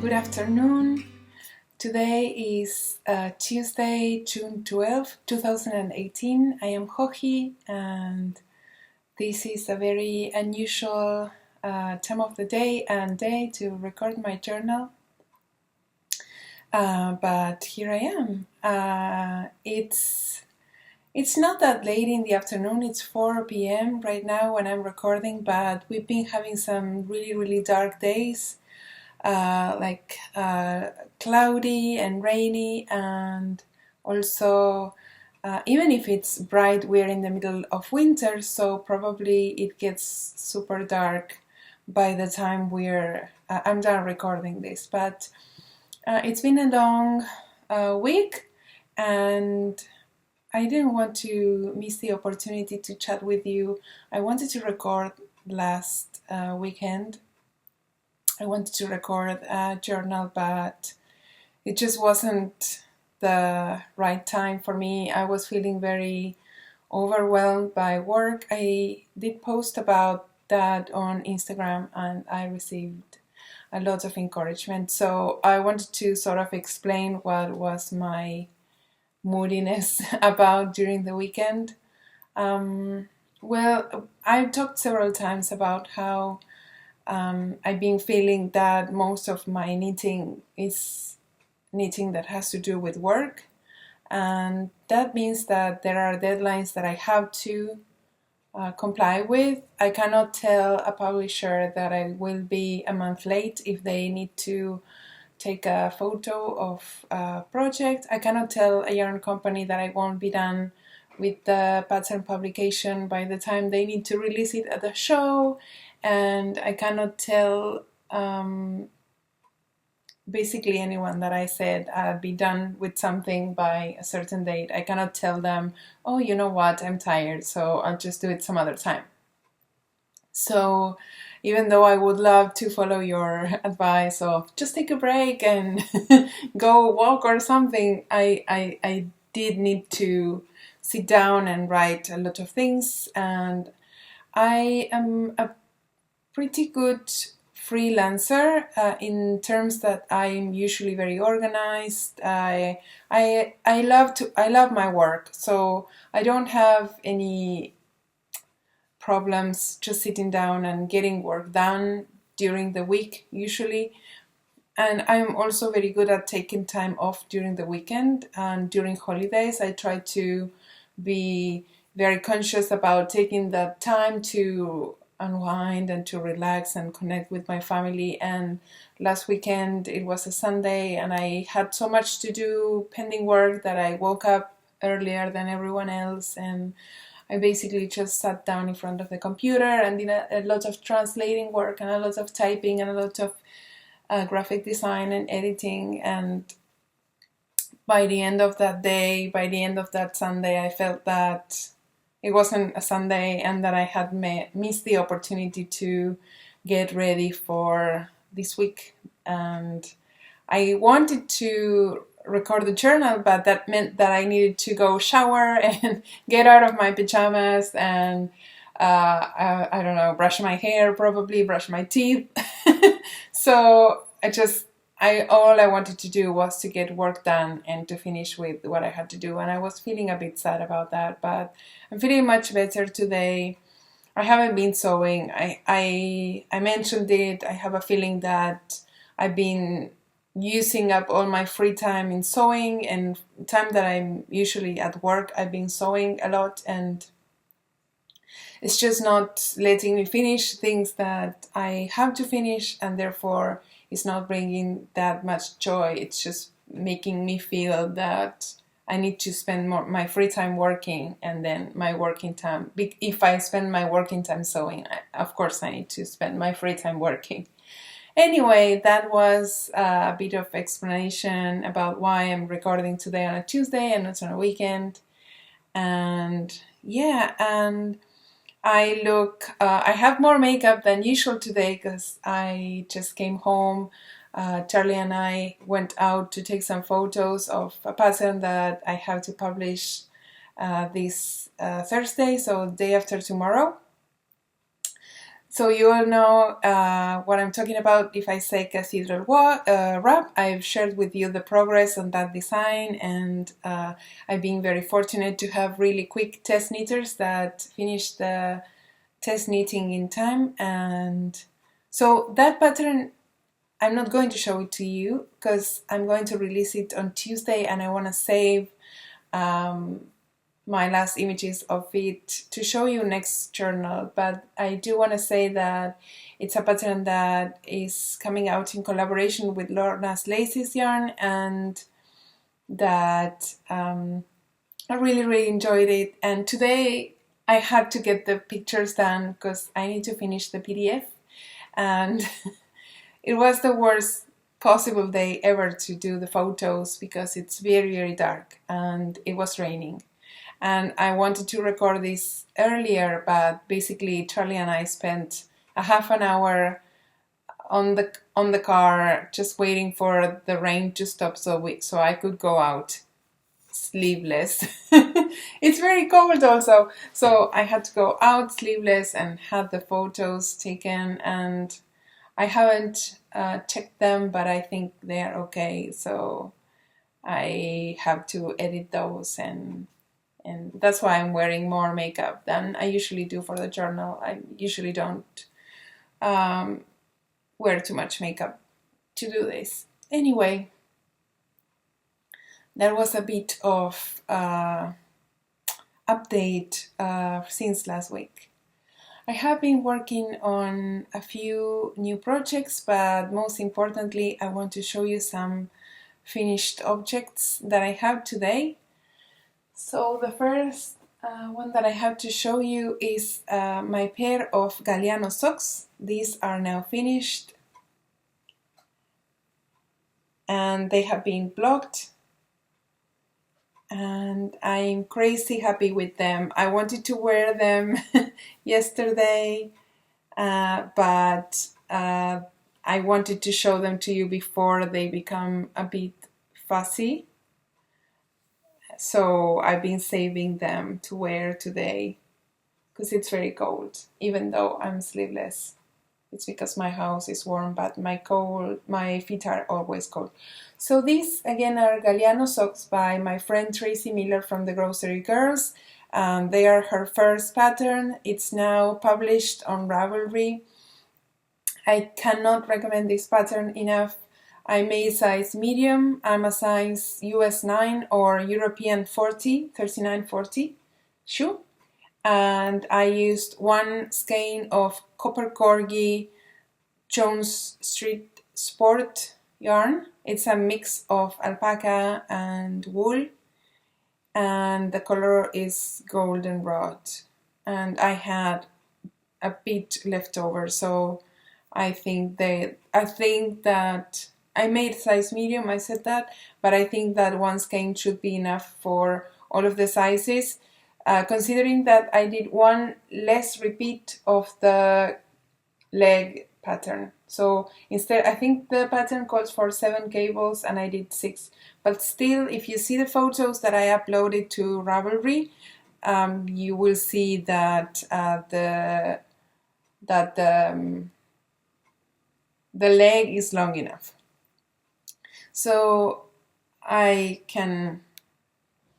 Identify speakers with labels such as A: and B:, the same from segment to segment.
A: Good afternoon. Today is Tuesday, June 12, 2018. I am Joji, and this is a very unusual time of the day and day to record my journal. But here I am. It's not that late in the afternoon. It's 4 p.m. right now when I'm recording, but we've been having some really dark days. Cloudy and rainy, and also even if it's bright, we're in the middle of winter, so probably it gets super dark by the time I'm done recording this. But it's been a long week, and I didn't want to miss the opportunity to chat with you. I wanted to record last weekend. I wanted to record a journal, but it just wasn't the right time for me. I was feeling very overwhelmed by work. I did post about that on Instagram, and I received a lot of encouragement. So I wanted to sort of explain what was my moodiness about during the weekend. Well, I've talked several times about how I've been feeling that most of my knitting is knitting that has to do with work, and that means that there are deadlines that I have to comply with. I cannot tell a publisher that I will be a month late if they need to take a photo of a project. I cannot tell a yarn company that I won't be done with the pattern publication by the time they need to release it at the show. And I cannot tell basically anyone that I said I'd be done with something by a certain date. I cannot tell them, oh, you know what, I'm tired, so I'll just do it some other time. So even though I would love to follow your advice of just take a break and go walk or something, I did need to sit down and write a lot of things, and I am a pretty good freelancer in terms that I'm usually very organized. I love my work, so I don't have any problems just sitting down and getting work done during the week usually. And I'm also very good at taking time off during the weekend, and during holidays I try to be very conscious about taking that time to unwind and to relax and connect with my family. And last weekend it was a Sunday, and I had so much to do pending work that I woke up earlier than everyone else, and I basically just sat down in front of the computer and did a lot of translating work and a lot of typing and a lot of graphic design and editing. And by the end of that day, by the end of that Sunday, I felt that it wasn't a Sunday and that I had missed the opportunity to get ready for this week. And I wanted to record the journal, but that meant that I needed to go shower and get out of my pajamas and I don't know, brush my hair, probably brush my teeth. So all I wanted to do was to get work done and to finish with what I had to do, and I was feeling a bit sad about that, but I'm feeling much better today. I haven't been sewing. I mentioned it. I have a feeling that I've been using up all my free time in sewing, and time that I'm usually at work I've been sewing a lot, and it's just not letting me finish things that I have to finish, and therefore it's not bringing that much joy. It's just making me feel that I need to spend my free time working, and then my working time. If I spend my working time sewing, of course I need to spend my free time working. Anyway, that was a bit of explanation about why I'm recording today on a Tuesday and not on a weekend. And yeah, and I have more makeup than usual today because I just came home. Charlie and I went out to take some photos of a pattern that I have to publish this Thursday, so day after tomorrow. So you all know what I'm talking about if I say cathedral wrap. I've shared with you the progress on that design, and I've been very fortunate to have really quick test knitters that finish the test knitting in time. And so that pattern, I'm not going to show it to you because I'm going to release it on Tuesday, and I want to save my last images of it to show you next journal. But I do want to say that it's a pattern that is coming out in collaboration with Lorna's Laces yarn, and that I really enjoyed it. And today I had to get the pictures done because I need to finish the PDF, and it was the worst possible day ever to do the photos because it's very dark and it was raining. And I wanted to record this earlier, but basically Charlie and I spent a half an hour on the car just waiting for the rain to stop so I could go out sleeveless. It's very cold also, so I had to go out sleeveless and had the photos taken, and I haven't checked them, but I think they're okay, so I have to edit those, and that's why I'm wearing more makeup than I usually do for the journal. I usually don't wear too much makeup to do this. Anyway, that was a bit of update since last week. I have been working on a few new projects, but most importantly, I want to show you some finished objects that I have today. So the first one that I have to show you is my pair of Galliano socks. These are now finished and they have been blocked, and I'm crazy happy with them. I wanted to wear them yesterday, but I wanted to show them to you before they become a bit fussy. So I've been saving them to wear today because it's very cold, even though I'm sleeveless. It's because my house is warm, but my feet are always cold. So these again are Galliano socks by my friend Tracie Millar from the Grocery Girls. They are her first pattern. It's now published on Ravelry. I cannot recommend this pattern enough. I made size medium. I'm a size US 9 or European 40, 39-40 shoe. And I used one skein of Copper Corgi Jones Street Sport yarn. It's a mix of alpaca and wool. And the color is goldenrod. And I had a bit left over, so I think that I made size medium, I said that, but I think that one skein should be enough for all of the sizes, considering that I did one less repeat of the leg pattern. So instead, I think the pattern calls for 7 cables and I did 6. But still, if you see the photos that I uploaded to Ravelry, you will see that the leg is long enough. So I can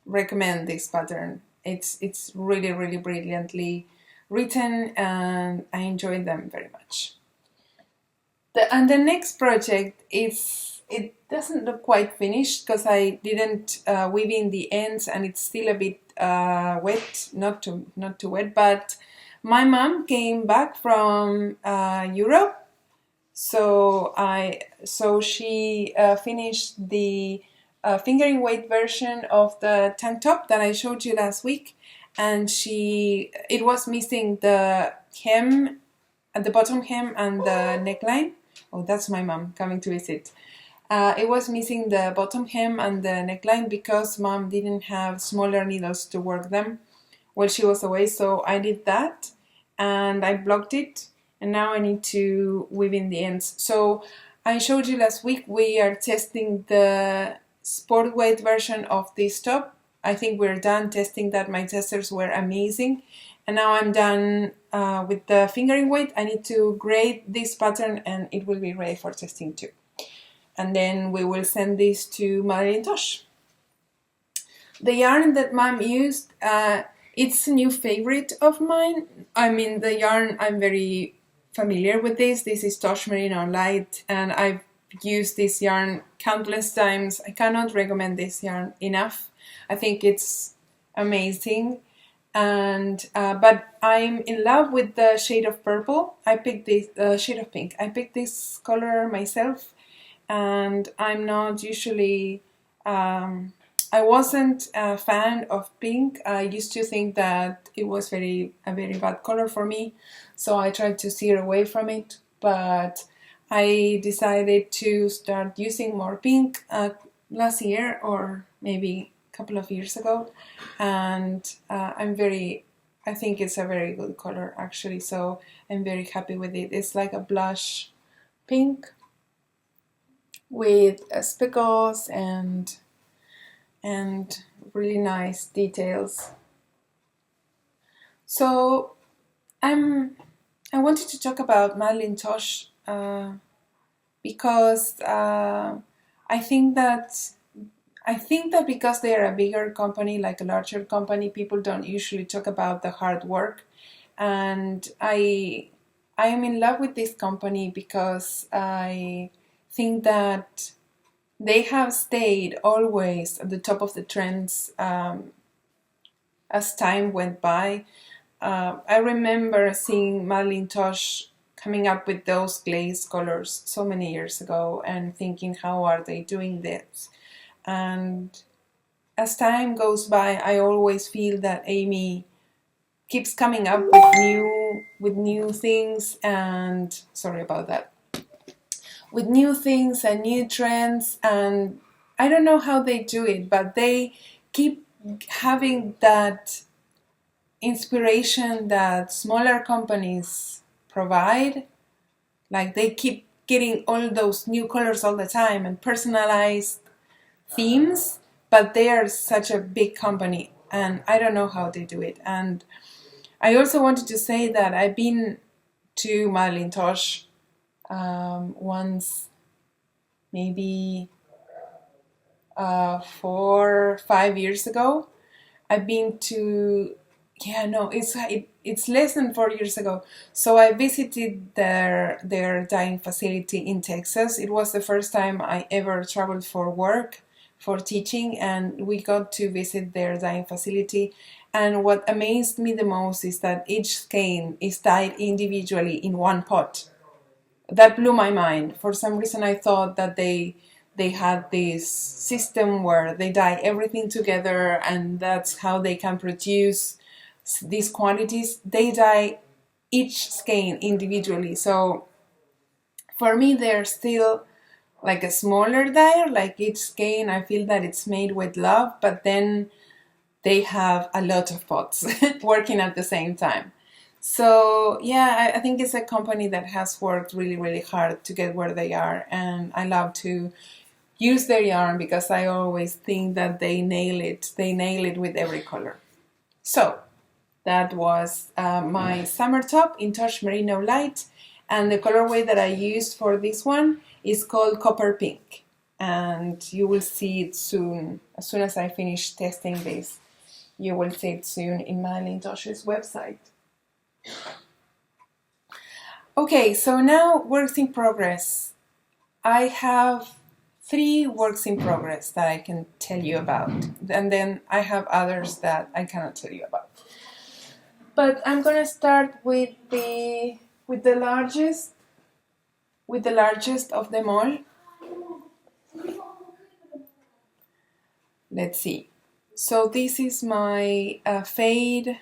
A: recommend this pattern. It's really brilliantly written and I enjoy them very much. And the next project it doesn't look quite finished because I didn't weave in the ends and it's still a bit wet, not too wet, but my mom came back from Europe. So she finished the fingering weight version of the tank top that I showed you last week, and it was missing the hem at the bottom hem and the neckline. Oh, that's my mom coming to visit. It was missing the bottom hem and the neckline because mom didn't have smaller needles to work them while she was away, so I did that and I blocked it. And now I need to weave in the ends. So I showed you last week we are testing the sport weight version of this top. I think we're done testing that. My testers were amazing. And now I'm done with the fingering weight. I need to grade this pattern and it will be ready for testing too. And then we will send this to Madelinetosh. The yarn that Mom used, it's a new favorite of mine. I mean, the yarn, I'm very familiar with this. This is Tosh Merino Light, and I've used this yarn countless times. I cannot recommend this yarn enough. I think it's amazing. And but I'm in love with the shade of purple. I picked this shade of pink. I picked this color myself, and I'm not usually. I wasn't a fan of pink. I used to think that it was a very bad color for me, so I tried to steer away from it. But I decided to start using more pink last year, or maybe a couple of years ago, and I think it's a very good color actually, so I'm very happy with it. It's like a blush pink with speckles and really nice details. So I wanted to talk about Madelinetosh because I think that because they are a bigger company, like a larger company, people don't usually talk about the hard work, and I am in love with this company because I think that they have stayed always at the top of the trends as time went by. I remember seeing Madelinetosh coming up with those glaze colors so many years ago and thinking, how are they doing this? And as time goes by, I always feel that Aimée keeps coming up with new things, and sorry about that, with new things and new trends, and I don't know how they do it, but they keep having that inspiration that smaller companies provide. Like they keep getting all those new colors all the time and personalized themes, but they are such a big company and I don't know how they do it. And I also wanted to say that I've been to Madelinetosh once, maybe 4 or 5 years ago. I've been to, it's less than 4 years ago. So I visited their dyeing facility in Texas. It was the first time I ever traveled for work, for teaching, and we got to visit their dyeing facility. And what amazed me the most is that each skein is dyed individually in one pot. That blew my mind. For some reason I thought that they had this system where they dye everything together and that's how they can produce these quantities. They dye each skein individually. So for me they're still like a smaller dyer, like each skein I feel that it's made with love, but then they have a lot of pots working at the same time. So yeah, I think it's a company that has worked really, really hard to get where they are, and I love to use their yarn because I always think that they nail it. They nail it with every color. So that was my summer top in Tosh Merino Light, and the colorway that I used for this one is called Copper Pink, and you will see it soon. As soon as I finish testing this, you will see it soon in Madelinetosh's website. Okay, so now works in progress. I have 3 works in progress that I can tell you about, and then I have others that I cannot tell you about. But I'm gonna start with the largest of them all. Let's see. So this is my fade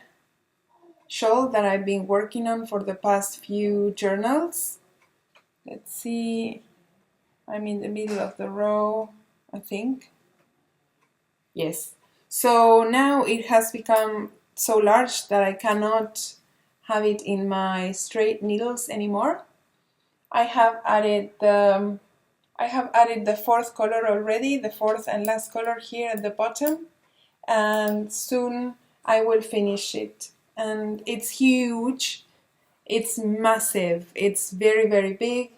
A: shawl that I've been working on for the past few journals. Let's see. I'm in the middle of the row, I think. Yes. So now it has become so large that I cannot have it in my straight needles anymore. I have added the 4th color already, the 4th and last color here at the bottom, and soon I will finish it and it's huge. It's massive. It's very, very big,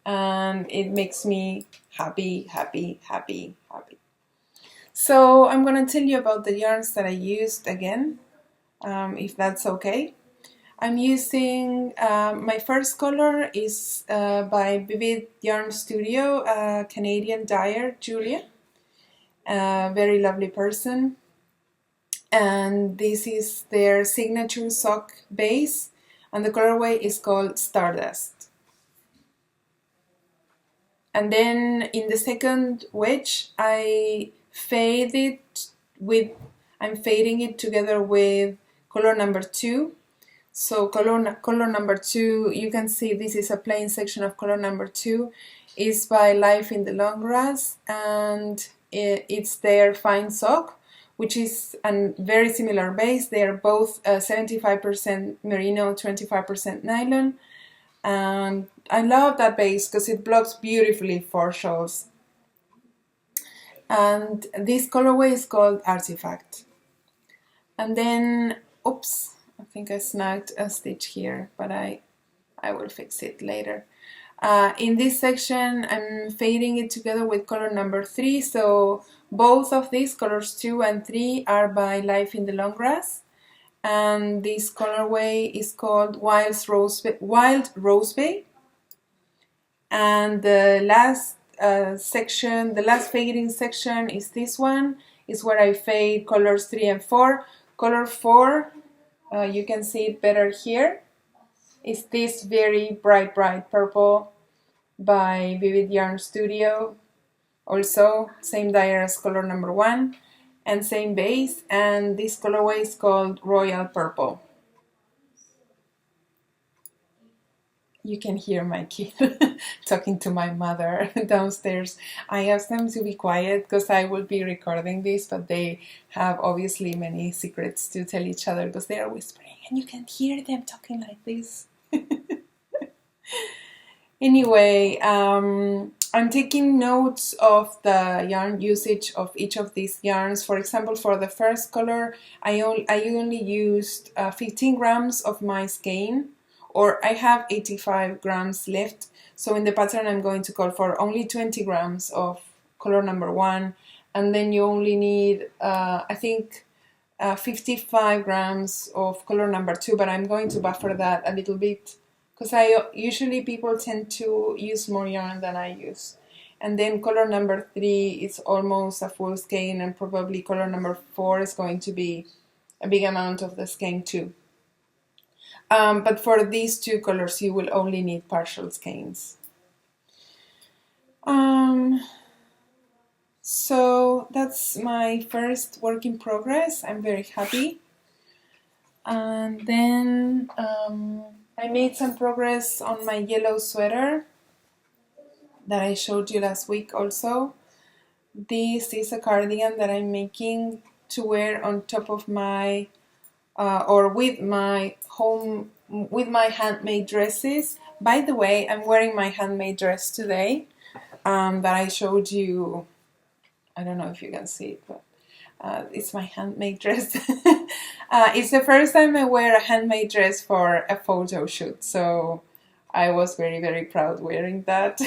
A: and it makes me happy, happy, happy, happy. So I'm gonna tell you about the yarns that I used again, if that's okay. I'm using, my first color is by Vivid Yarn Studio, Canadian dyer, Julia. Very lovely person. And this is their signature sock base, and the colorway is called Stardust. And then in the second wedge, I'm fading it together with color number 2. So color number 2, you can see this is a plain section of color number 2, is by Life in the Long Grass, and it's their fine sock, which is a very similar base. They are both 75% merino, 25% nylon, and I love that base because it blocks beautifully for shawls. And this colorway is called Artifact. And then, oops, I think I snagged a stitch here, but I will fix it later. In this section, I'm fading it together with color number 3, so both of these, colors 2 and 3, are by Life in the Long Grass. And this colorway is called Wild Rose Bay. And the last section, the last fading section is this one, is where I fade colors 3 and 4. Color 4, you can see it better here, is this very bright purple by Vivid Yarn Studio. Also, same dyer as color number 1 and same base, and this colorway is called Royal Purple. You can hear my kid talking to my mother downstairs. I asked them to be quiet because I will be recording this, but they have obviously many secrets to tell each other because they are whispering and you can hear them talking like this. Anyway, I'm taking notes of the yarn usage of each of these yarns. For example, for the first color, I only used 15 grams of my skein, or I have 85 grams left. So in the pattern, I'm going to call for only 20 grams of color number 1, and then you only need, I think, 55 grams of color number 2, but I'm going to buffer that a little bit because usually people tend to use more yarn than I use. And then color number 3 is almost a full skein, and probably color number 4 is going to be a big amount of the skein too. But for these two colors, you will only need partial skeins. So that's my first work in progress. I'm very happy. And then I made some progress on my yellow sweater that I showed you last week also. This is a cardigan that I'm making to wear on top of my or with my handmade dresses. By the way, I'm wearing my handmade dress today that I showed you. I don't know if you can see it, but it's my handmade dress. It's the first time I wear a handmade dress for a photo shoot, so I was very, very proud wearing that.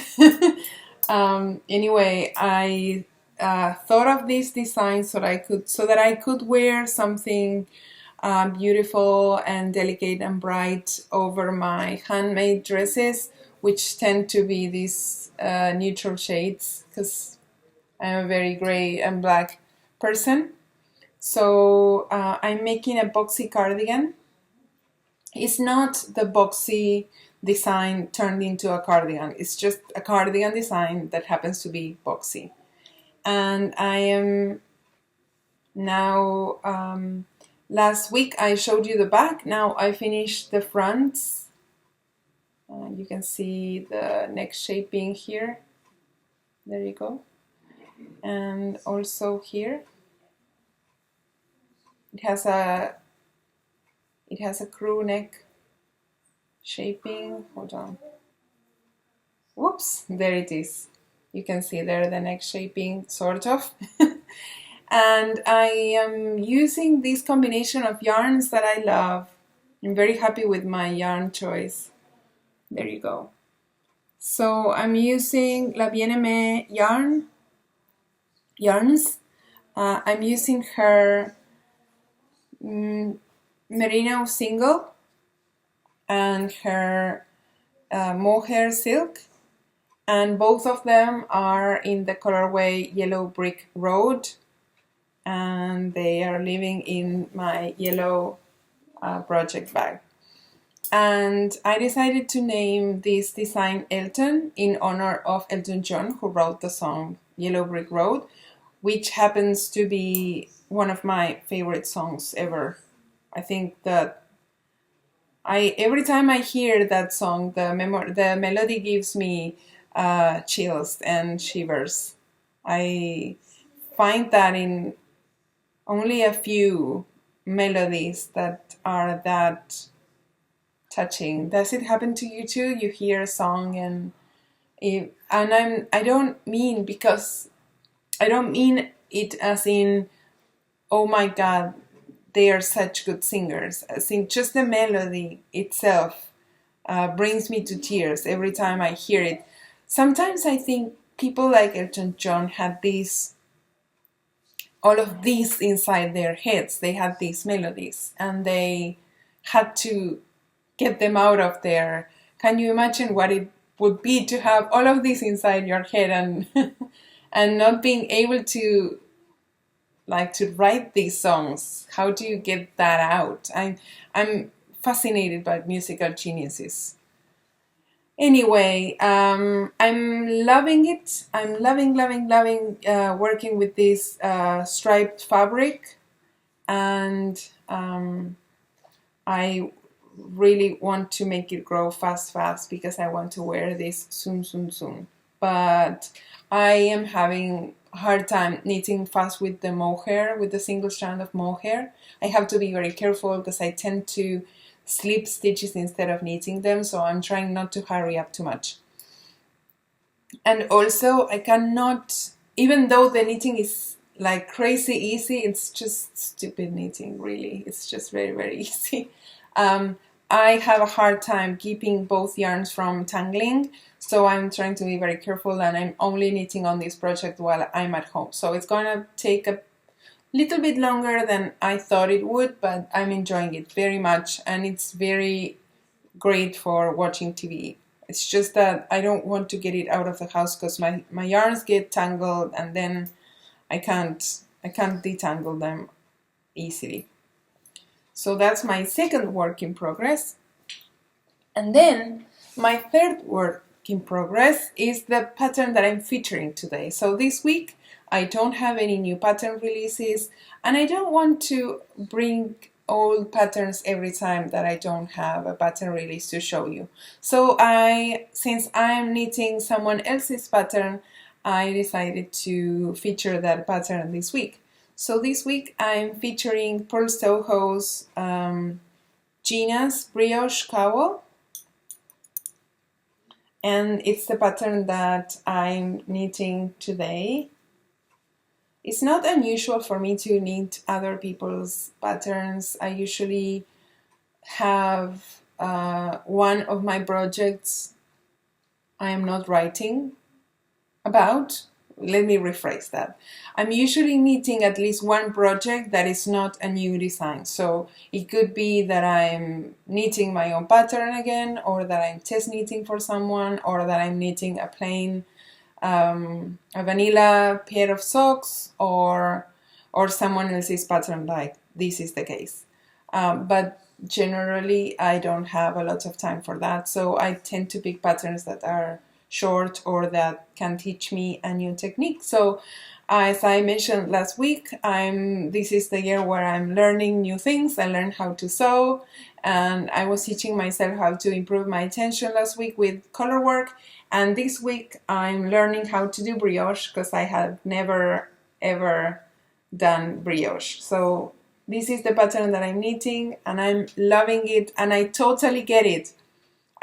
A: Anyway, I thought of this design so that I could wear something beautiful and delicate and bright over my handmade dresses, which tend to be these neutral shades, because I'm a very gray and black person. So I'm making a boxy cardigan. It's not the boxy design turned into a cardigan. It's just a cardigan design that happens to be boxy. And I am now, last week I showed you the back. Now I finished the fronts. You can see the neck shaping here. There you go. And also here. It has a crew neck shaping. Hold on. Whoops, there it is. You can see there the neck shaping, sort of. And I am using this combination of yarns that I love. I'm very happy with my yarn choice. There you go. So I'm using La Bien-Aimée yarns. I'm using her Merino single and her Mohair silk, and both of them are in the colorway Yellow Brick Road, and they are living in my yellow project bag. And I decided to name this design Elton in honor of Elton John, who wrote the song Yellow Brick Road, which happens to be one of my favorite songs ever. I think that every time I hear that song, the melody gives me chills and shivers. I find that in only a few melodies that are that touching. Does it happen to you too? You hear a song and I don't mean it as in, oh my God, they are such good singers. As in just the melody itself brings me to tears every time I hear it. Sometimes I think people like Elton John had all of these inside their heads. They had these melodies and they had to get them out of there. Can you imagine what it would be to have all of this inside your head and and not being able to write these songs? How do you get that out? I'm fascinated by musical geniuses. Anyway, I'm loving it. I'm loving working with this striped fabric, and I really want to make it grow fast because I want to wear this soon. But I am having a hard time knitting fast with the mohair, with the single strand of mohair. I have to be very careful because I tend to slip stitches instead of knitting them, so I'm trying not to hurry up too much. And also I cannot, even though the knitting is like crazy easy, it's just stupid knitting, really. It's just very easy. I have a hard time keeping both yarns from tangling, so I'm trying to be very careful, and I'm only knitting on this project while I'm at home. So it's going to take a little bit longer than I thought it would, but I'm enjoying it very much, and it's very great for watching TV. It's just that I don't want to get it out of the house because my yarns get tangled, and then I can't detangle them easily. So that's my second work in progress. And then my third work in progress is the pattern that I'm featuring today. So this week I don't have any new pattern releases, and I don't want to bring old patterns every time that I don't have a pattern release to show you. So since I'm knitting someone else's pattern, I decided to feature that pattern this week. So this week I'm featuring Purl Soho's Gina's Brioche Powwow, and it's the pattern that I'm knitting today. It's not unusual for me to knit other people's patterns. I usually have one of my projects I am not writing about. Let me rephrase that. I'm usually knitting at least one project that is not a new design. So it could be that I'm knitting my own pattern again, or that I'm test knitting for someone, or that I'm knitting a plain, a vanilla pair of socks, or someone else's pattern, like this is the case. But generally I don't have a lot of time for that. So I tend to pick patterns that are short or that can teach me a new technique. So as I mentioned last week, this is the year where I'm learning new things. I learned how to sew, and I was teaching myself how to improve my tension last week with color work, and this week I'm learning how to do brioche because I have never ever done brioche. So this is the pattern that I'm knitting, and I'm loving it, and I totally get it.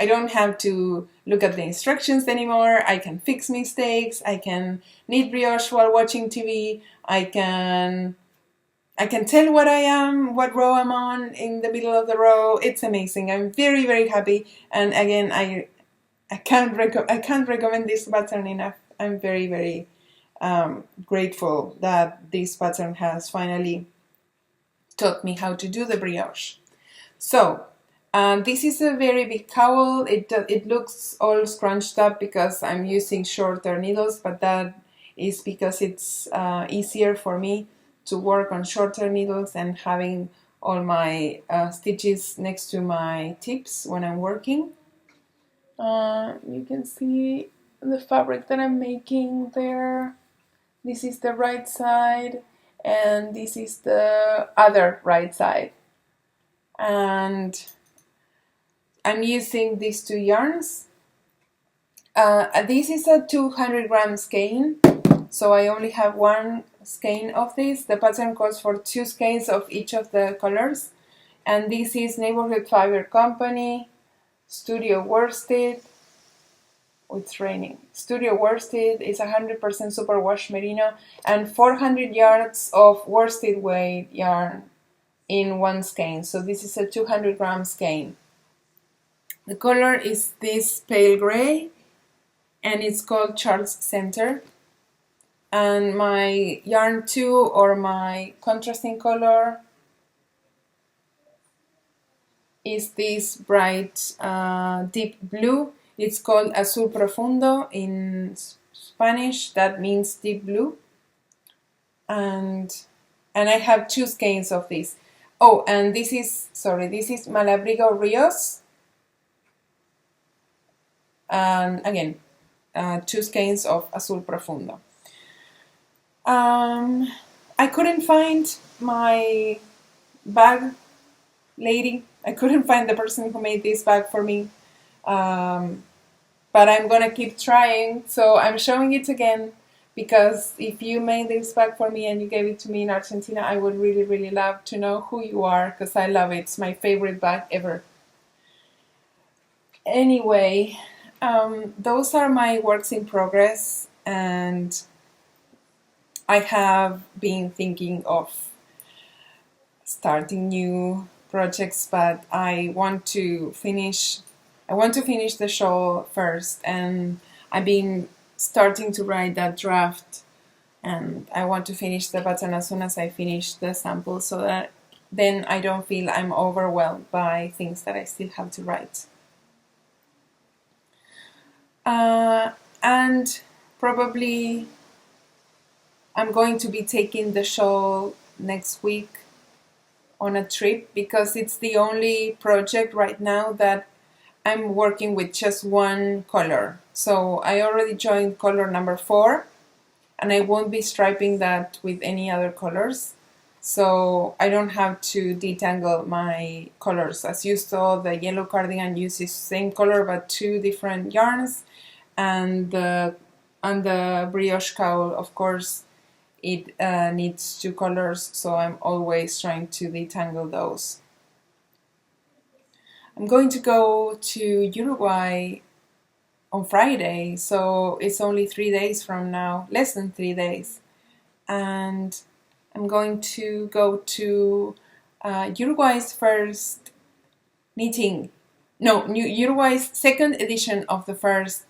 A: I don't have to look at the instructions anymore. I can fix mistakes. I can knit brioche while watching TV. I can tell what row I'm on in the middle of the row. It's amazing. I'm very, very happy. And again, I can't recommend this pattern enough. I'm very, very grateful that this pattern has finally taught me how to do the brioche. So this is a very big cowl. It looks all scrunched up because I'm using shorter needles, but that is because it's easier for me to work on shorter needles and having all my stitches next to my tips when I'm working. You can see the fabric that I'm making there. This is the right side and this is the other right side. And I'm using these two yarns. This is a 200 gram skein, so I only have one skein of this. The pattern calls for 2 skeins of each of the colors. And this is Neighborhood Fiber Company, Studio Worsted. Oh, it's raining. Studio Worsted is 100% superwash merino and 400 yards of worsted weight yarn in one skein. So this is a 200 gram skein. The color is this pale gray and it's called Charles Center. And my yarn 2 or my contrasting color is this bright deep blue. It's called Azul Profundo in Spanish. That means deep blue. And I have 2 skeins of this. Oh, and this is Malabrigo Rios. And again, 2 skeins of Azul Profundo. I couldn't find my bag lady. I couldn't find the person who made this bag for me. But I'm gonna keep trying. So I'm showing it again because if you made this bag for me and you gave it to me in Argentina, I would really, really love to know who you are because I love it. It's my favorite bag ever. Anyway, those are my works in progress, and I have been thinking of starting new projects, but I want to finish the shawl first, and I've been starting to write that draft, and I want to finish the pattern as soon as I finish the sample so that then I don't feel I'm overwhelmed by things that I still have to write. And probably I'm going to be taking the shawl next week on a trip because it's the only project right now that I'm working with just one color. So I already joined color number 4 and I won't be striping that with any other colors. So I don't have to detangle my colors. As you saw, the yellow cardigan uses the same color but 2 different yarns, and the brioche cowl, of course, it needs 2 colors, so I'm always trying to detangle those. I'm going to go to Uruguay on Friday, so it's only 3 days from now, less than 3 days. And I'm going to go to Uruguay's first Uruguay's second edition of the first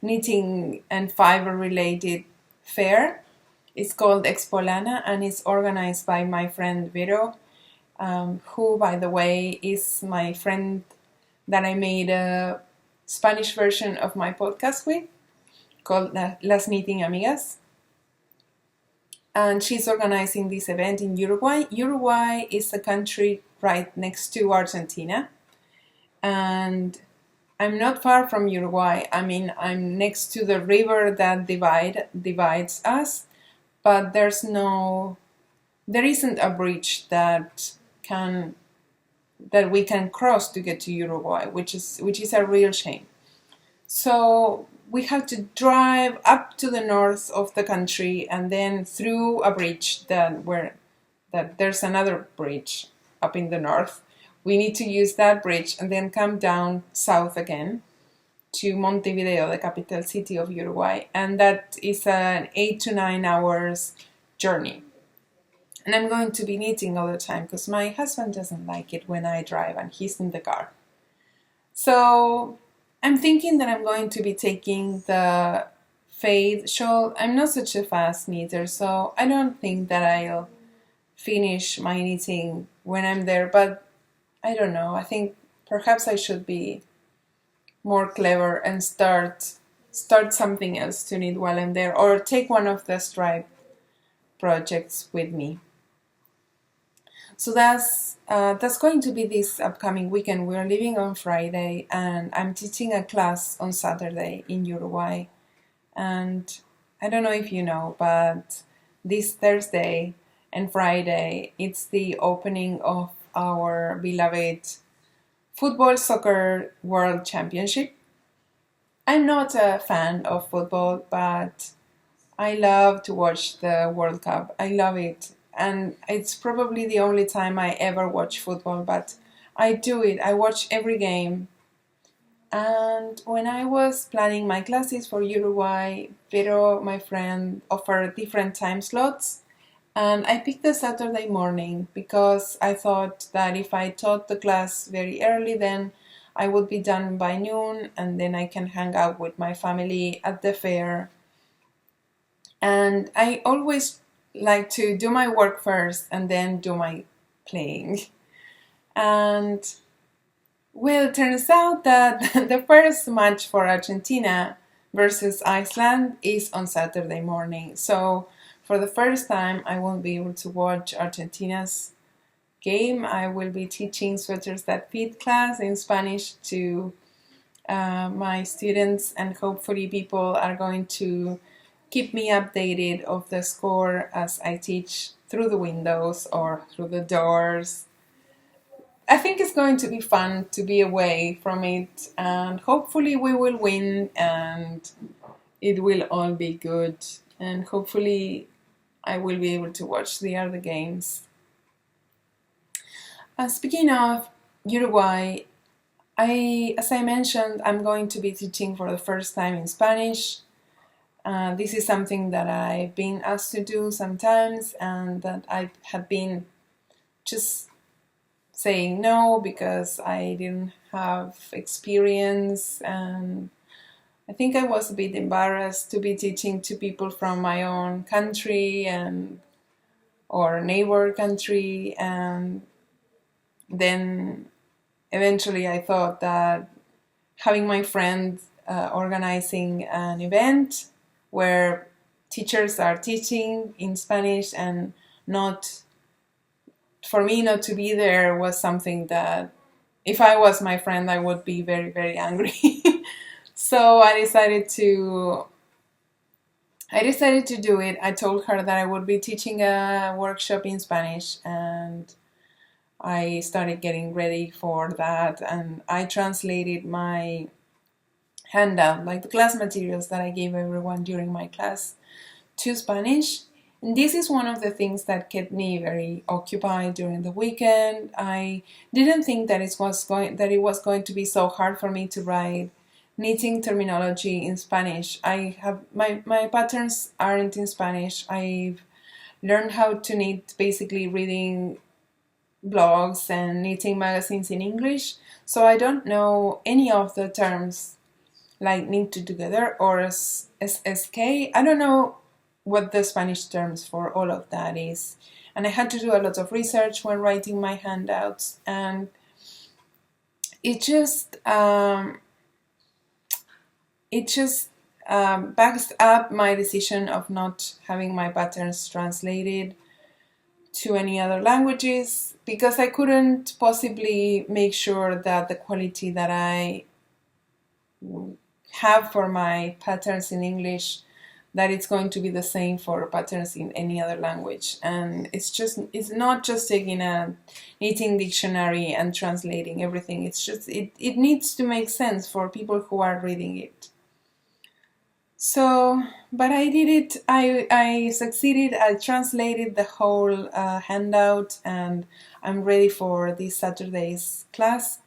A: knitting and fiber related fair. It's called Expolana and it's organized by my friend Vero, who, by the way, is my friend that I made a Spanish version of my podcast with, called Las Knitting Amigas. And she's organizing this event in Uruguay. Uruguay is a country right next to Argentina. And I'm not far from Uruguay. I mean, I'm next to the river that divides us. But there isn't a bridge that we can cross to get to Uruguay, which is a real shame. So we have to drive up to the north of the country and then through a bridge that there's another bridge up in the north. We need to use that bridge and then come down south again to Montevideo, the capital city of Uruguay, and that is an 8 to 9 hours journey. And I'm going to be knitting all the time because my husband doesn't like it when I drive and he's in the car. So I'm thinking that I'm going to be taking the fade shawl. I'm not such a fast knitter, so I don't think that I'll finish my knitting when I'm there, but I don't know. I think perhaps I should be more clever and start something else to knit while I'm there, or take one of the stripe projects with me. So that's going to be this upcoming weekend. We're leaving on Friday, and I'm teaching a class on Saturday in Uruguay. And I don't know if you know, but this Thursday and Friday, it's the opening of our beloved Football Soccer World Championship. I'm not a fan of football, but I love to watch the World Cup. I love it. And it's probably the only time I ever watch football, but I do it. I watch every game. And when I was planning my classes for Uruguay, Vero, my friend, offered different time slots. And I picked the Saturday morning because I thought that if I taught the class very early, then I would be done by noon, and then I can hang out with my family at the fair. And I always like to do my work first and then do my playing. And well, it turns out that the first match for Argentina versus Iceland is on Saturday morning. So for the first time, I won't be able to watch Argentina's game. I will be teaching Sweaters That Fit class in Spanish to my students, and hopefully people are going to keep me updated of the score as I teach through the windows or through the doors. I think it's going to be fun to be away from it, and hopefully we will win and it will all be good, and hopefully I will be able to watch the other games. Speaking of Uruguay, as I mentioned, I'm going to be teaching for the first time in Spanish. This is something that I've been asked to do sometimes, and that I have been just saying no because I didn't have experience, and I think I was a bit embarrassed to be teaching to people from my own country or neighbor country. And then eventually I thought that having my friend organizing an event where teachers are teaching in Spanish and for me not to be there was something that, if I was my friend, I would be very, very angry. So I decided to do it. I told her that I would be teaching a workshop in Spanish, and I started getting ready for that, and I translated my handout, like the class materials that I gave everyone during my class, to Spanish. And this is one of the things that kept me very occupied during the weekend. I didn't think that it was going to be so hard for me to write knitting terminology in Spanish. I have my patterns aren't in Spanish. I've learned how to knit basically reading blogs and knitting magazines in English, so I don't know any of the terms like knit together or SSK. I don't know what the Spanish terms for all of that is, and I had to do a lot of research when writing my handouts, and it just backs up my decision of not having my patterns translated to any other languages, because I couldn't possibly make sure that the quality that I have for my patterns in English, that it's going to be the same for patterns in any other language. And it's not just taking a knitting dictionary and translating everything. It's just it needs to make sense for people who are reading it. So, but I did it. I succeeded. I translated the whole handout, and I'm ready for this Saturday's class.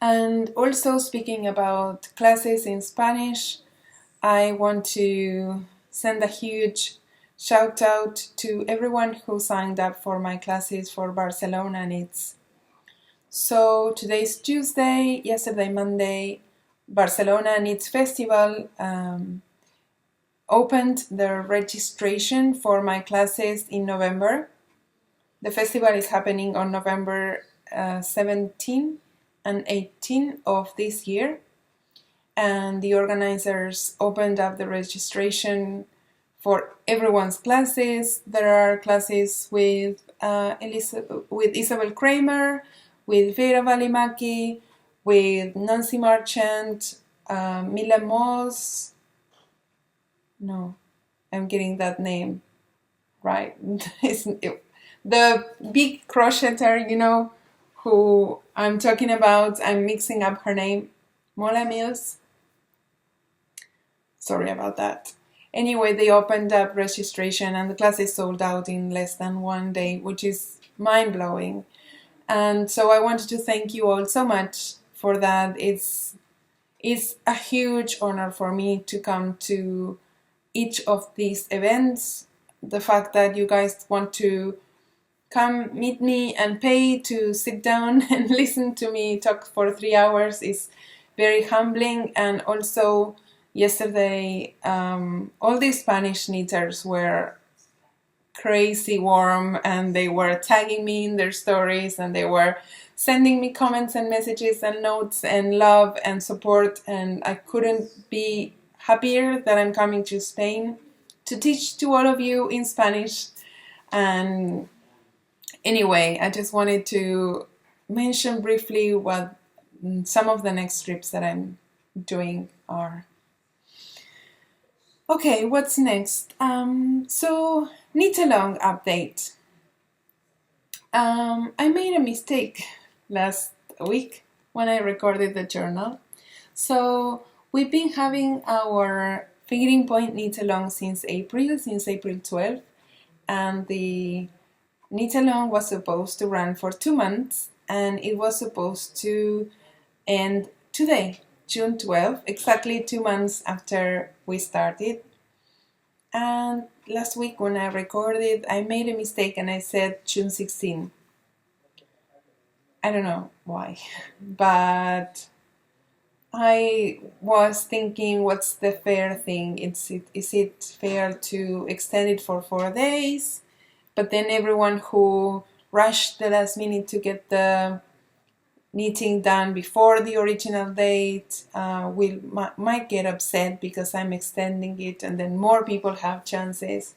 A: And also, speaking about classes in Spanish, I want to send a huge shout out to everyone who signed up for my classes for Barcelona Knits. So today's Tuesday, yesterday Monday, Barcelona Knits Festival opened the registration for my classes in November. The festival is happening on November 17 and 18 of this year, and the organizers opened up the registration for everyone's classes. There are classes with Isabel Kramer, with Vera Valimaki, with Nancy Marchant, Mila Moss. No, I'm getting that name right. The big crocheter, you know, who I'm talking about. I'm mixing up her name. Mola Mills. Sorry about that. Anyway, they opened up registration and the class is sold out in less than 1 day, which is mind-blowing. And so I wanted to thank you all so much for that. It's a huge honor for me to come to each of these events. The fact that you guys want to come meet me and pay to sit down and listen to me talk for 3 hours is very humbling. And also yesterday, all these Spanish knitters were crazy warm and they were tagging me in their stories and they were sending me comments and messages and notes and love and support, and I couldn't be happier that I'm coming to Spain to teach to all of you in Spanish. And anyway, I just wanted to mention briefly what some of the next trips that I'm doing are. Okay, what's next? So, knit along update. I made a mistake last week when I recorded the journal. So, we've been having our figuring point knit along since April 12th, and the knit along was supposed to run for 2 months, and it was supposed to end today, June 12th, exactly 2 months after we started. And last week when I recorded, I made a mistake and I said June 16. I don't know why, but I was thinking, what's the fair thing? Is it fair to extend it for 4 days? But then everyone who rushed the last minute to get the knitting done before the original date might get upset because I'm extending it, and then more people have chances.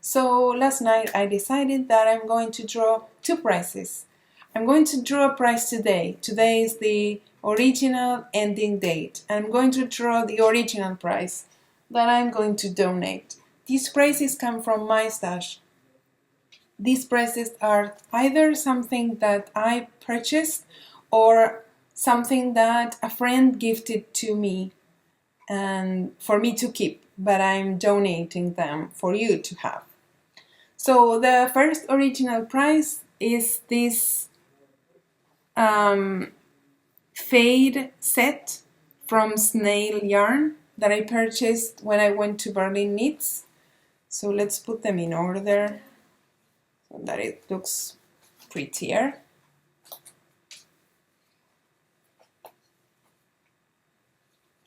A: So last night I decided that I'm going to draw 2 prizes. I'm going to draw a prize today. Today is the original ending date. I'm going to draw the original prize that I'm going to donate. These prizes come from my stash. These prizes are either something that I purchased or something that a friend gifted to me and for me to keep, but I'm donating them for you to have. So the first original prize is this fade set from Snail Yarn that I purchased when I went to Berlin Knits. So let's put them in order so that it looks prettier.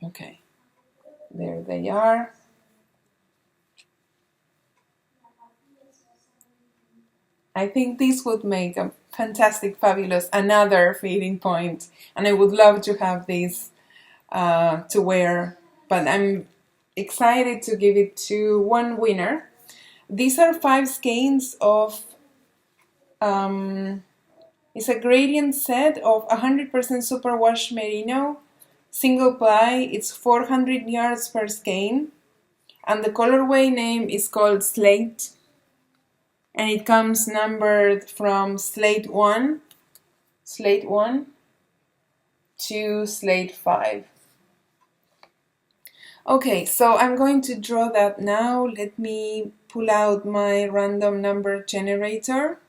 A: Okay, there they are. I think this would make a fantastic, fabulous, another fading point, and I would love to have this to wear, but I'm excited to give it to one winner. These are 5 skeins of, it's a gradient set of 100% superwash merino, single ply. It's 400 yards per skein, and the colorway name is called Slate, and it comes numbered from Slate 1 to Slate 5. Okay, so I'm going to draw that now. Let me pull out my random number generator.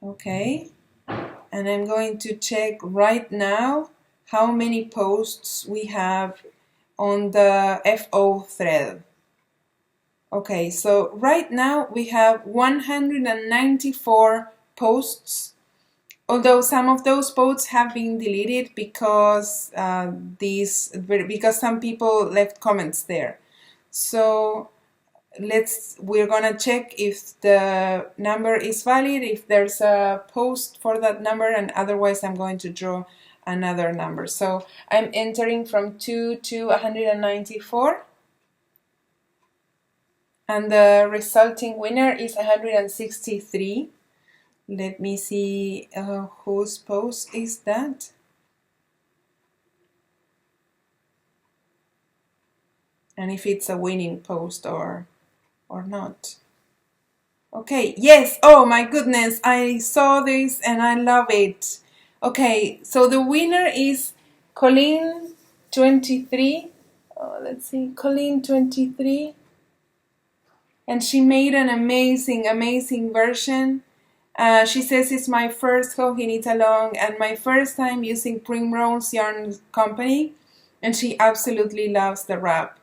A: Okay, and I'm going to check right now how many posts we have on the FO thread. Okay, so right now we have 194 posts, although some of those posts have been deleted because because some people left comments there. So we're gonna check if the number is valid, if there's a post for that number, and otherwise I'm going to draw another number. So I'm entering from 2 to 194, and the resulting winner is 163. Let me see whose post is that. And if it's a winning post or not. Okay, yes, oh my goodness, I saw this and I love it. Okay, so the winner is Colleen 23. Let's see, Colleen 23. And she made an amazing version. She says it's my first Knit Along and my first time using Primrose Yarn Company, and she absolutely loves the wrap.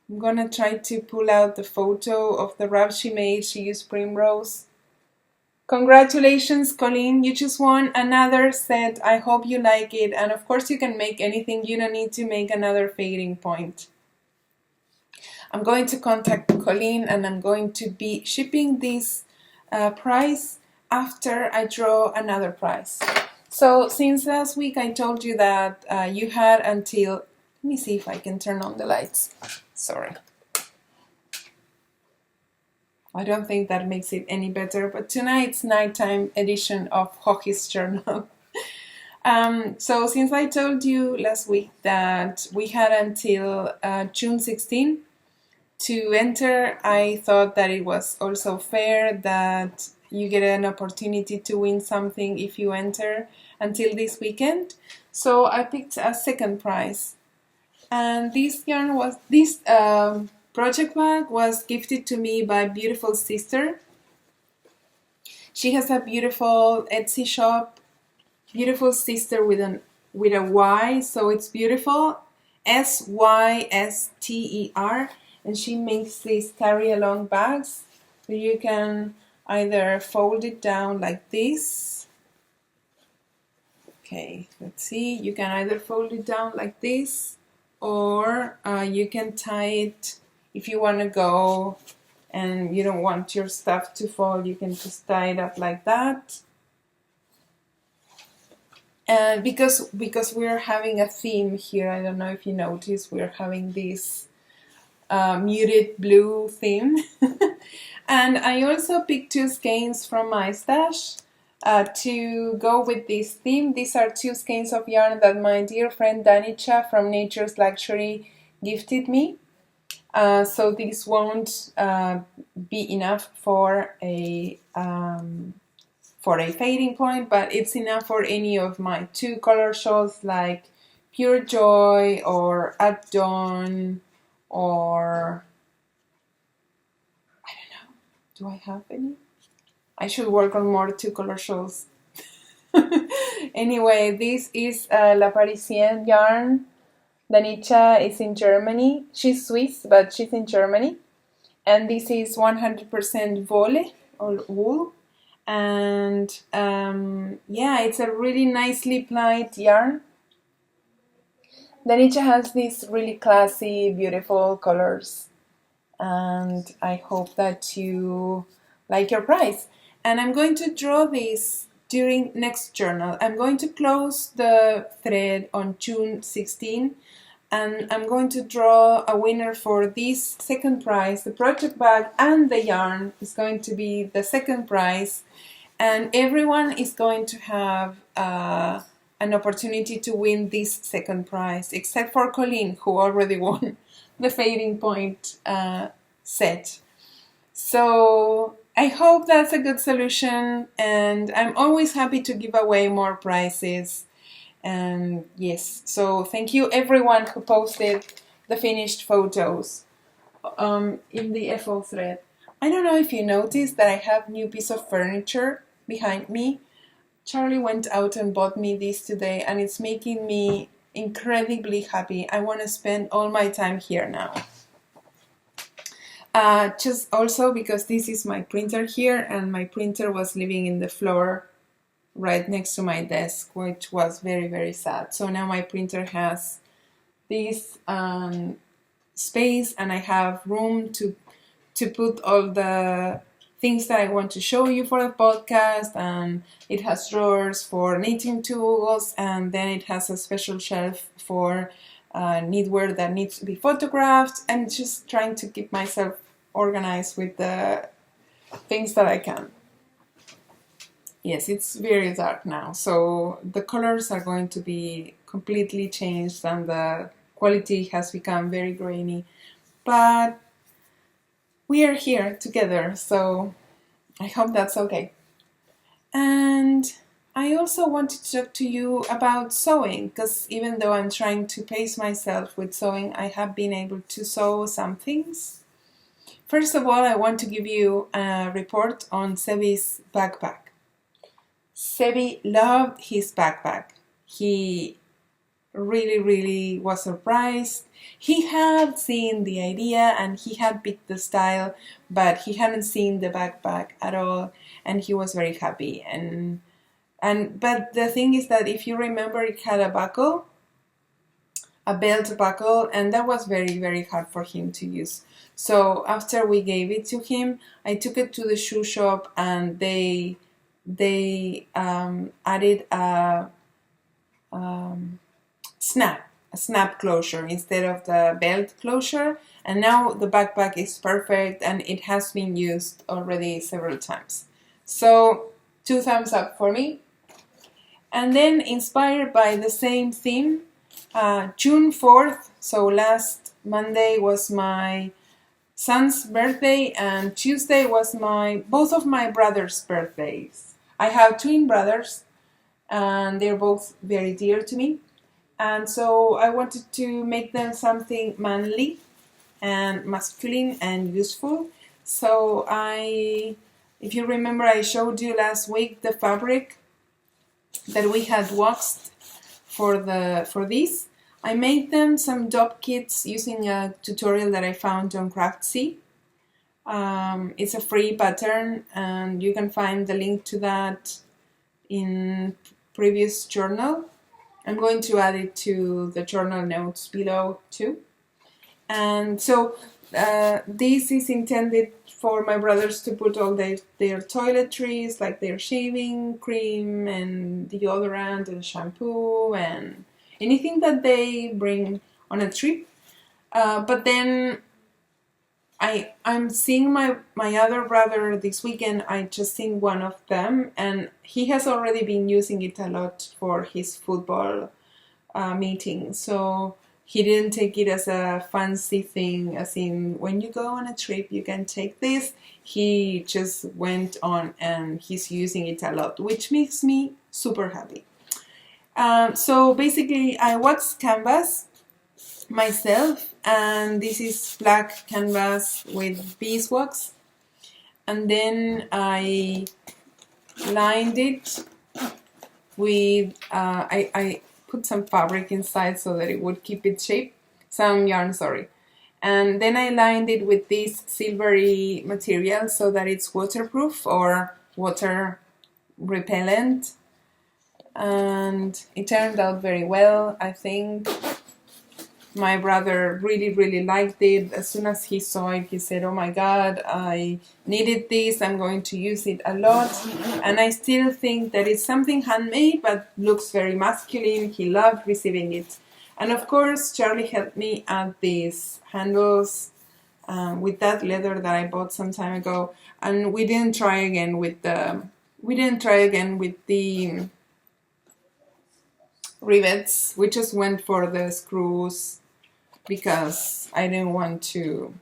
A: I'm gonna try to pull out the photo of the wrap she made. She used Primrose. Congratulations, Colleen, you just won another set. I hope you like it, and of course you can make anything. You don't need to make another fading point. I'm going to contact Colleen and I'm going to be shipping this price after I draw another price. So since last week I told you that you had until, let me see if I can turn on the lights. Sorry. I don't think that makes it any better, but tonight's nighttime edition of Hockey's Journal. So since I told you last week that we had until June 16 to enter, I thought that it was also fair that you get an opportunity to win something if you enter until this weekend. So I picked a second prize, and this project bag was gifted to me by beautiful sister. She has a beautiful Etsy shop, beautiful sister with a Y, so it's beautiful, SYSTER. And she makes these carry-along bags, so you can either fold it down like this. Okay, let's see. You can either fold it down like this, or you can tie it if you want to go and you don't want your stuff to fall. You can just tie it up like that. And because we're having a theme here, I don't know if you noticed, we're having this muted blue theme. And I also picked two skeins from my stash to go with this theme. These are two skeins of yarn that my dear friend Danica from Nature's Luxury gifted me. So this won't be enough for a fading point, but it's enough for any of my two color shawls like Pure Joy or At Dawn, or I don't know, do I have any? I should work on more two-color shawls. Anyway, this is La Parisienne yarn. Danica is in Germany. She's Swiss, but she's in Germany. And this is 100% voile or wool. And yeah, it's a really nicely plied yarn. Danica has these really classy, beautiful colors, and I hope that you like your prize. And I'm going to draw this during next journal. I'm going to close the thread on June 16, and I'm going to draw a winner for this second prize. The project bag and the yarn is going to be the second prize, and everyone is going to have an opportunity to win this second prize, except for Colleen, who already won the fading point set. So I hope that's a good solution, and I'm always happy to give away more prizes. And yes, so thank you everyone who posted the finished photos in the FO thread. I don't know if you noticed that I have new piece of furniture behind me. Charlie went out and bought me this today, and it's making me incredibly happy. I want to spend all my time here now. Just also because this is my printer here, and my printer was living in the floor right next to my desk, which was very, very sad. So now my printer has this space, and I have room to put all the things that I want to show you for the podcast, and it has drawers for knitting tools, and then it has a special shelf for knitwear that needs to be photographed, and just trying to keep myself organized with the things that I can. Yes, it's very dark now, so the colors are going to be completely changed and the quality has become very grainy, but we are here together, so I hope that's okay. And I also wanted to talk to you about sewing, because even though I'm trying to pace myself with sewing, I have been able to sew some things. First of all, I want to give you a report on Sebi's backpack. Sebi loved his backpack. He really was surprised. He had seen the idea and he had picked the style, but he hadn't seen the backpack at all, and he was very happy. But the thing is that if you remember, it had a buckle, a belt buckle, and that was very hard for him to use. So after we gave it to him, I took it to the shoe shop, and they added a snap closure instead of the belt closure, and now the backpack is perfect and it has been used already several times. So 2 thumbs up for me. And then, inspired by the same theme, June 4th, so last Monday, was my son's birthday, and Tuesday was both of my brothers' birthdays. I have twin brothers, and they're both very dear to me. And so I wanted to make them something manly and masculine and useful. So if you remember, I showed you last week the fabric that we had waxed for this. I made them some Dopp kits using a tutorial that I found on Craftsy. It's a free pattern, and you can find the link to that in previous journal. I'm going to add it to the journal notes below too. And so this is intended for my brothers to put all their toiletries, like their shaving cream and deodorant and shampoo and anything that they bring on a trip. But then I'm seeing my other brother this weekend. I just seen one of them, and he has already been using it a lot for his football meeting. So he didn't take it as a fancy thing, as in when you go on a trip you can take this. He just went on and he's using it a lot, which makes me super happy. So basically I waxed canvas myself, and this is black canvas with beeswax, and then I lined it with I put some fabric inside so that it would keep its shape, some yarn, sorry, and then I lined it with this silvery material so that it's waterproof or water repellent, and it turned out very well. I think my brother really liked it. As soon as he saw it, he said, "Oh my God, I needed this. I'm going to use it a lot." And I still think that it's something handmade, but looks very masculine. He loved receiving it. And of course, Charlie helped me add these handles with that leather that I bought some time ago. And we didn't try again with the rivets. We just went for the screws, because I didn't want to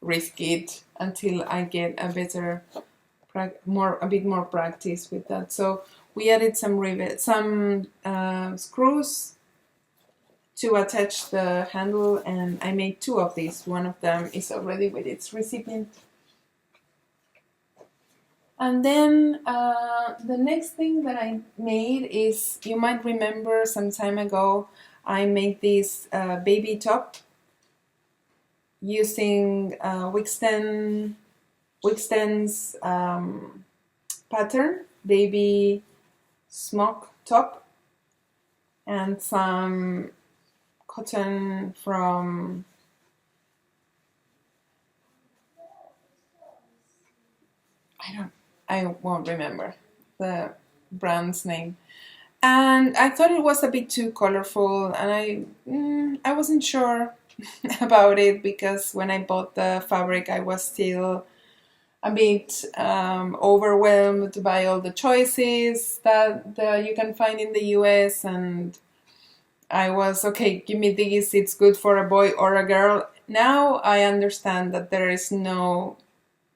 A: risk it until I get a bit more practice with that. So we added some screws to attach the handle, and I made 2 of these. One of them is already with its recipient, And then the next thing that I made is, you might remember some time ago, I made this baby top using Wixten's pattern, baby smock top, and some cotton from I won't remember the brand's name. And I thought it was a bit too colorful, and I wasn't sure about it, because when I bought the fabric I was still a bit overwhelmed by all the choices that you can find in the US, and I was, okay, give me this, it's good for a boy or a girl. Now I understand that there is no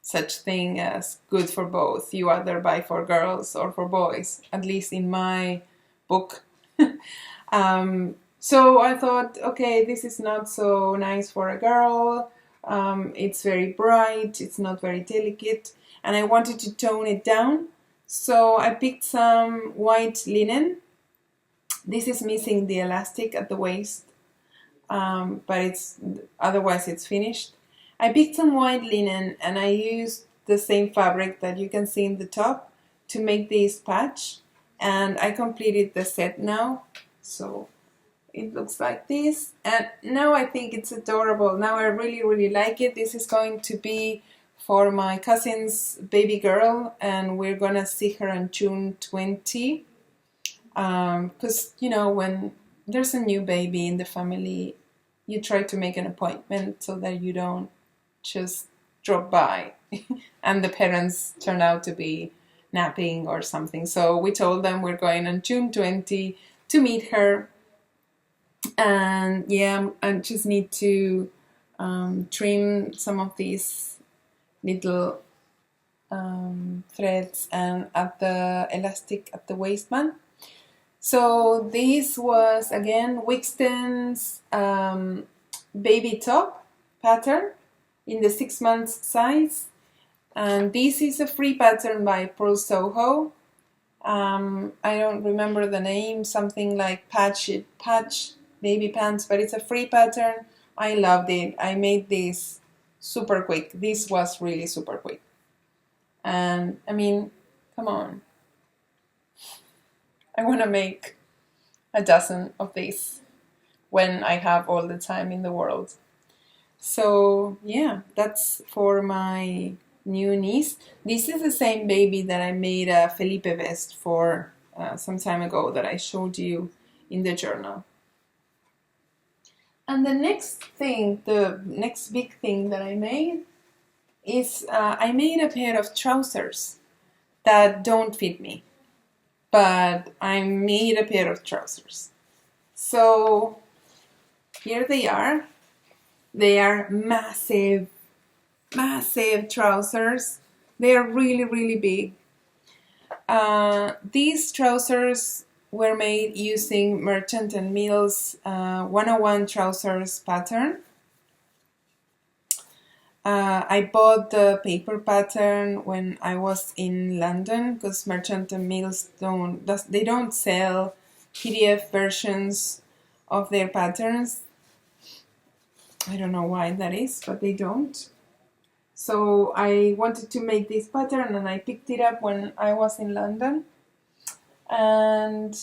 A: such thing as good for both. You either buy for girls or for boys, at least in my book. So I thought, okay, this is not so nice for a girl. It's very bright, it's not very delicate, and I wanted to tone it down. So I picked some white linen. This is missing the elastic at the waist, but otherwise it's finished. I picked some white linen and I used the same fabric that you can see in the top to make this patch, and I completed the set now. So it looks like this, and now I think it's adorable. Now I really like it. This is going to be for my cousin's baby girl, and we're gonna see her on June 20, because you know, when there's a new baby in the family, you try to make an appointment so that you don't just drop by and the parents turn out to be napping or something. So we told them we're going on June 20 to meet her, and yeah, I just need to trim some of these little threads and add the elastic at the waistband. So this was again Wixten's baby top pattern in the 6 months size, and this is a free pattern by Purl Soho. I don't remember the name, something like patch baby pants, but it's a free pattern. I loved it. I made this super quick. This was really super quick, and I mean, come on, I want to make a dozen of these when I have all the time in the world. So yeah, that's for my new niece. This is the same baby that I made a Felipe vest for some time ago that I showed you in the journal. And the next thing, the next big thing that I made is I made a pair of trousers that don't fit me, but I made a pair of trousers. So here they are. They are massive trousers. They are really big. These trousers were made using Merchant & Mill's 101 trousers pattern. I bought the paper pattern when I was in London, because Merchant & Mills don't sell PDF versions of their patterns. I don't know why that is, but they don't. So I wanted to make this pattern and I picked it up when I was in London. And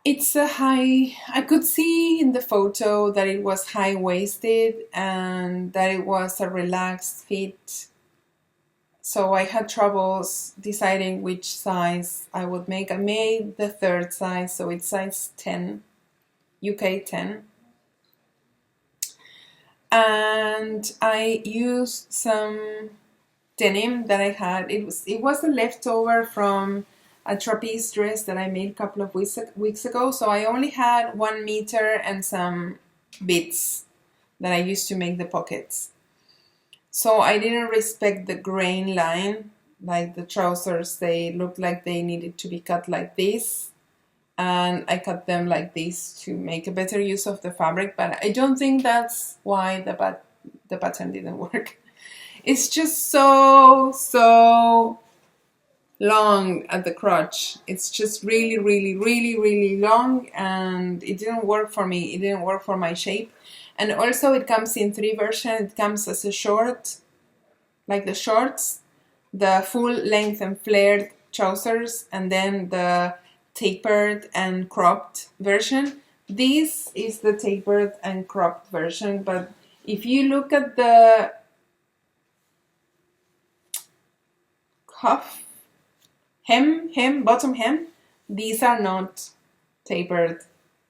A: it's I could see in the photo that it was high-waisted and that it was a relaxed fit. So I had troubles deciding which size I would make. I made the third size, so it's size 10, UK 10. And I used some denim that I had. It was a leftover from a trapeze dress that I made a couple of weeks ago. So I only had 1 meter and some bits that I used to make the pockets. So I didn't respect the grain line, like the trousers. They looked like they needed to be cut like this. And I cut them like this to make a better use of the fabric, but I don't think that's why the pattern didn't work. It's just so long at the crotch. It's just really long, and it didn't work for me. It didn't work for my shape. And also it comes in 3 versions. It comes as a short, like the shorts, the full length and flared trousers, and then the tapered and cropped version. This is the tapered and cropped version, but if you look at the cuff, bottom hem, these are not tapered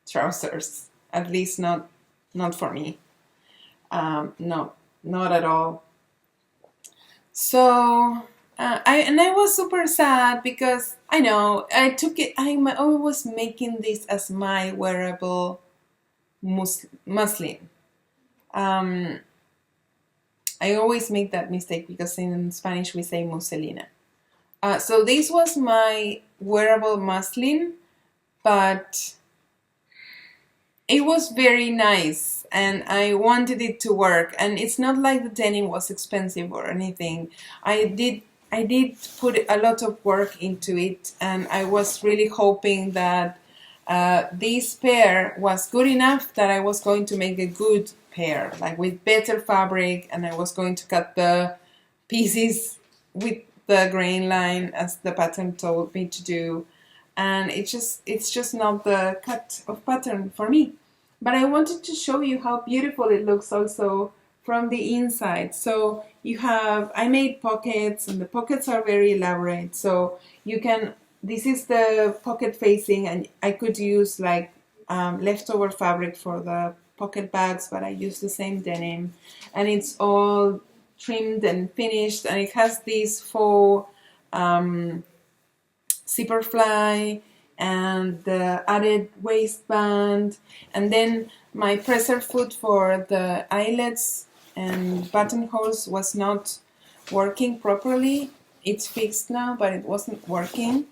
A: trousers, at least not for me. No, not at all. So I was super sad because I know I took it. I was making this as my wearable muslin. I always make that mistake because in Spanish we say muselina. So this was my wearable muslin, but it was very nice and I wanted it to work. And it's not like the denim was expensive or anything. I did put a lot of work into it, and I was really hoping that this pair was good enough that I was going to make a good pair, like with better fabric, and I was going to cut the pieces with the grain line as the pattern told me to do. And it's just not the cut of pattern for me. But I wanted to show you how beautiful it looks also from the inside. So you have, I made pockets, and the pockets are very elaborate. So you can, this is the pocket facing, and I could use like leftover fabric for the pocket bags, but I use the same denim. And it's all trimmed and finished, and it has this faux zipper fly and the added waistband, and then my presser foot for the eyelets and buttonholes was not working properly. It's fixed now, but it wasn't working,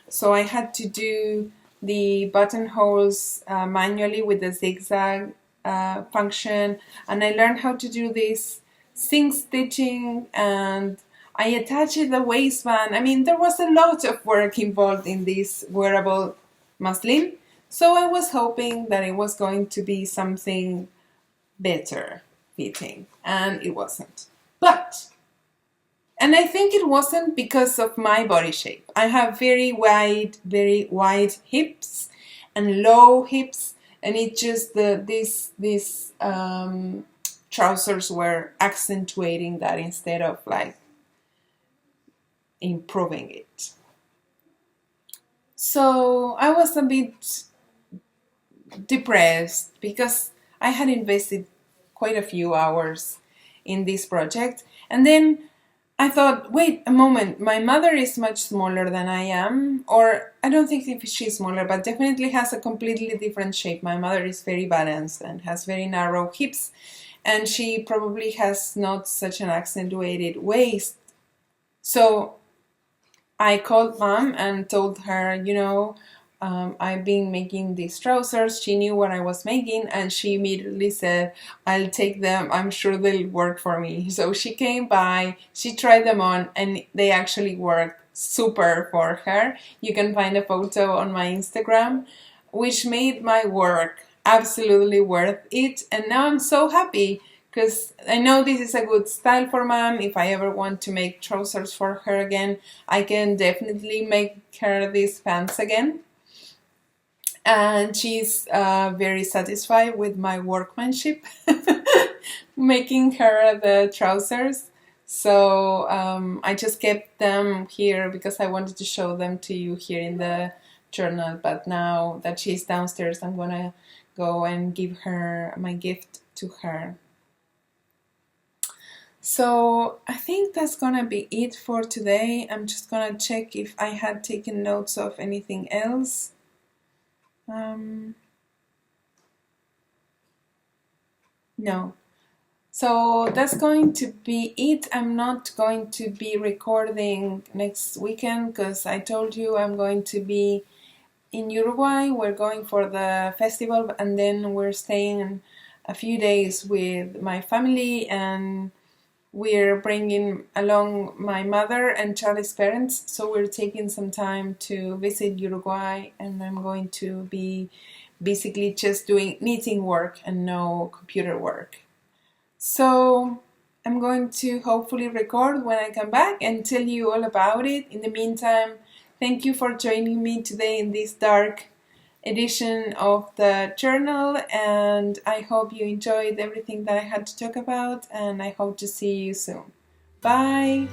A: so I had to do the buttonholes manually with the zigzag function, and I learned how to do this seam stitching, and I attached the waistband. I mean, there was a lot of work involved in this wearable muslin, so I was hoping that it was going to be something better fitting, and it wasn't. And I think it wasn't because of my body shape. I have very wide hips and low hips, and it just these trousers were accentuating that instead of like improving it. So I was a bit depressed because I had invested quite a few hours in this project, and then I thought, wait a moment, my mother is much smaller than I am, or I don't think if she's smaller, but definitely has a completely different shape. My mother is very balanced and has very narrow hips, and she probably has not such an accentuated waist. So I called mom and told her, you know, I've been making these trousers. She knew what I was making, and she immediately said, I'll take them. I'm sure they'll work for me. So she came by, she tried them on, and they actually worked super for her. You can find a photo on my Instagram, which made my work absolutely worth it. And now I'm so happy, because I know this is a good style for mom. If I ever want to make trousers for her again, I can definitely make her these pants again. And she's very satisfied with my workmanship making her the trousers. So I just kept them here because I wanted to show them to you here in the journal. But now that she's downstairs, I'm gonna go and give her my gift to her. So I think that's gonna be it for today. I'm just gonna check if I had taken notes of anything else. No. So that's going to be it. I'm not going to be recording next weekend because I told you I'm going to be in Uruguay. We're going for the festival, and then we're staying a few days with my family, and we're bringing along my mother and Charlie's parents, so we're taking some time to visit Uruguay, and I'm going to be basically just doing knitting work and no computer work. So I'm going to hopefully record when I come back and tell you all about it. In the meantime, thank you for joining me today in this dark edition of the journal, and I hope you enjoyed everything that I had to talk about, and I hope to see you soon. Bye!